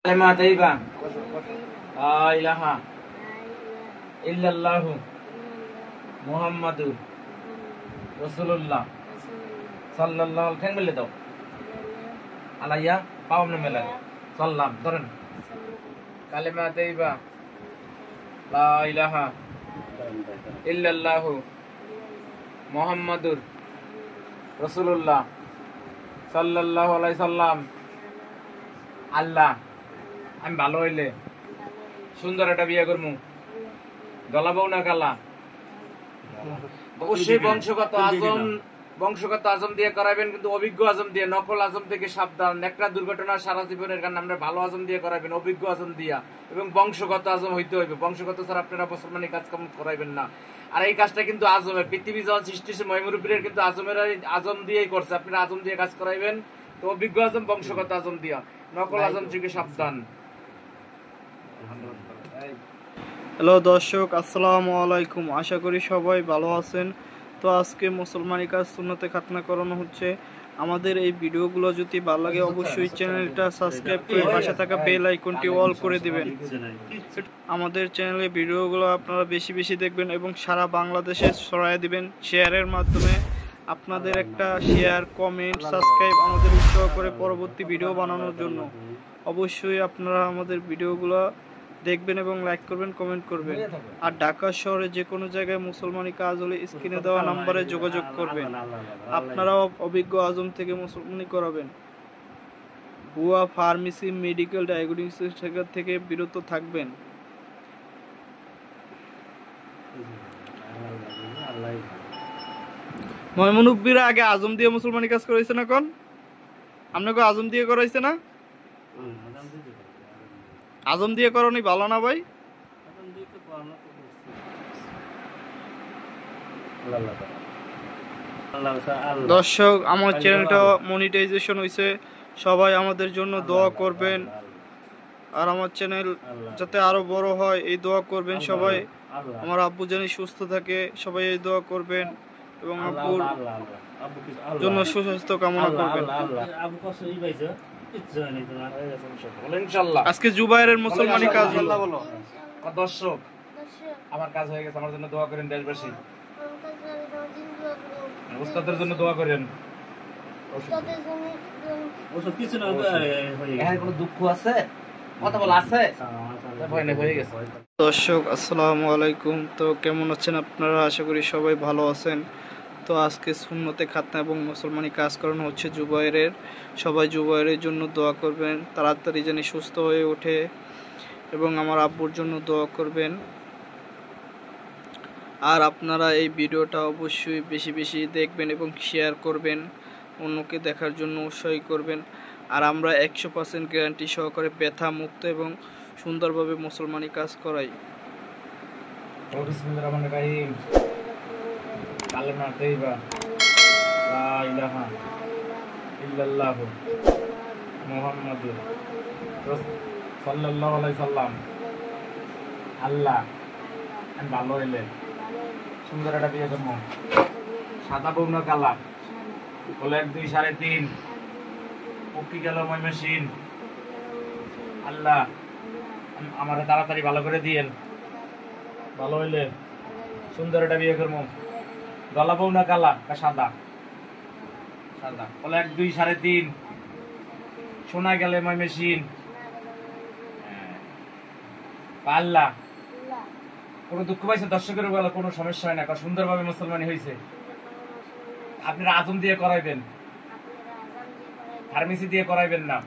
কালেমা তাইয়্যিবা লা ইলাহা ইল্লাল্লাহু মুহাম্মাদুর রাসূলুল্লাহ সাল্লাল্লাহু আলাইহি বলে দাও আলাইয়া পাওম না মেলা সাল্লাম ধরেন কালেমা তাইয়্যিবা লা ইলাহা ইল্লাল্লাহু মুহাম্মাদুর রাসূলুল্লাহ সাল্লাল্লাহু আলাইহি সাল্লাম। আল্লাহ আমি ভালো হইলে সুন্দর একটা বিয়ে করবো, গলাবো না কালা। অবশ্যই বংশগত আজম দিয়ে করাবেন, কিন্তু অভিজ্ঞ আজম দিয়ে, নকল আজম থেকে সাবধান। একটা দুর্ঘটনা সারা জীবনের কারণে আমরা ভালো আজম দিয়ে করাবেন, অভিজ্ঞ আজম দিয়া, এবং বংশগত আজম হইতে হইবে। বংশগত ছাড়া আপনারা মুসলমানি কাজ কাম করাইবেন না। আর এই কাজটা কিন্তু আজমের, পৃথিবী যখন সৃষ্টি হয়েছে মহিমুরব্বীর কিন্তু আজম দিয়েই করছে। আপনারা আজম দিয়ে কাজ করাইবেন, তো অভিজ্ঞ আজম, বংশগত আজম দিয়া, নকল আজম থেকে সাবধান। হ্যালো দর্শক, আসসালামু আলাইকুম। আশা করি সবাই ভালো আছেন। তো আজকে মুসলমানি কাজ সুন্নতে খাতনা করানো হচ্ছে। আমাদের এই ভিডিওগুলো যদি ভালো লাগে অবশ্যই চ্যানেলটা সাবস্ক্রাইব করে পাশে থাকা বেল আইকনটি অল করে দিবেন। আমাদের চ্যানেলে ভিডিওগুলো আপনারা বেশি বেশি দেখবেন এবং সারা বাংলাদেশে ছড়ায় দিবেন শেয়ারের মাধ্যমে। আপনাদের একটা শেয়ার, কমেন্ট, সাবস্ক্রাইব আমাদের উৎসাহ করে পরবর্তী ভিডিও বানানোর জন্য। অবশ্যই আপনারা আমাদের ভিডিওগুলো দেখবেন এবং লাইক করবেন, কমেন্ট করবেন। আর ঢাকা শহরে যে কোনো জায়গায় মুসলমানি কাজ হলে স্ক্রিনে দেওয়া নাম্বারে যোগাযোগ করবেন। আপনারাও অভিজ্ঞ আজম থেকে মুসলমানি করাবেন। ভুয়া ফার্মেসি, মেডিকেল, ডায়াগনস্টিক থেকে বিরত থাকবেন। ময়মনব্বীরা আগে আজম দিয়ে মুসলমানি কাজ করাইছে না? কোন আপনাকে আজম দিয়ে করাইছে না? আজম দিয়ে করনি ভালো না ভাই? দর্শক, আমার চ্যানেলটা মনিটাইজেশন হয়েছে, সবাই আমাদের জন্য দোয়া করবেন। আর আমার চ্যানেল যাতে আরো বড় হয় এই দোয়া করবেন সবাই। আমার আব্বু জানি সুস্থ থাকে, সবাই এই দোয়া করবেন এবং আব্বুর জন্য সুস্বাস্থ্য কামনা করবেন। আজকে জুবাইরের মুসলমানি কাজ হলো। দর্শক, আমার কাজ হয়ে গেছে, আমার জন্য দোয়া করেন। দেশবাসী উস্তাদের জন্য দোয়া করেন। কোনো দুঃখ আছে, কথা বলা আছে, হয়ে গেছে। দর্শক আসসালামু আলাইকুম। তো কেমন আছেন আপনারা? আশা করি সবাই ভালো আছেন। তো আজকে সুন্নতে খাতনা এবং মুসলমানি কাজ করানো হচ্ছে জুবাইরের। সবাই জুবাইরের জন্য দোয়া করবেন, তাড়াতাড়ি যেন সুস্থ হয়ে ওঠে, এবং আমার আব্বুর জন্য দোয়া করবেন। আর আপনারা এই ভিডিওটা অবশ্যই বেশি বেশি দেখবেন এবং শেয়ার করবেন, অন্যকে দেখার জন্য উৎসাহী করবেন। আর আমরা 100% গ্যারান্টি সহকারে ব্যথা মুক্ত এবং সুন্দরভাবে মুসলমানি কাজ করাই। বিসমিল্লাহির রহমানির রহিম। কালেমা তাইয়্যিবা লা ইলাহা ইল্লাল্লাহু মুহাম্মাদুর সাল্লাল্লাহু আলাইহি সাল্লাম। আল্লাহ আমি ভালো হইলে সুন্দর একটা বিয়ে করবো, সাদা বউ না কালা, বলে 1 2 3.5 পক্ষী গেল ময়মনসিং। আল্লাহ আমার তাড়াতাড়ি ভালো করে দিয়েন, ভালো হইলে সুন্দর একটা বিয়ে করবো, গলা বউ না কালা, সাদা সাদা, বলে 1 2 3.5 শোনা গেলে ময়মনসিং। আল্লাহ কোনো দুঃখ পাইছে দর্শকের বলে কোনো সমস্যা হয় না, কারণ সুন্দরভাবে মুসলমানি হয়েছে। আপনারা আজম দিয়ে করাইবেন, ফার্মেসি দিয়ে করাইবেন না।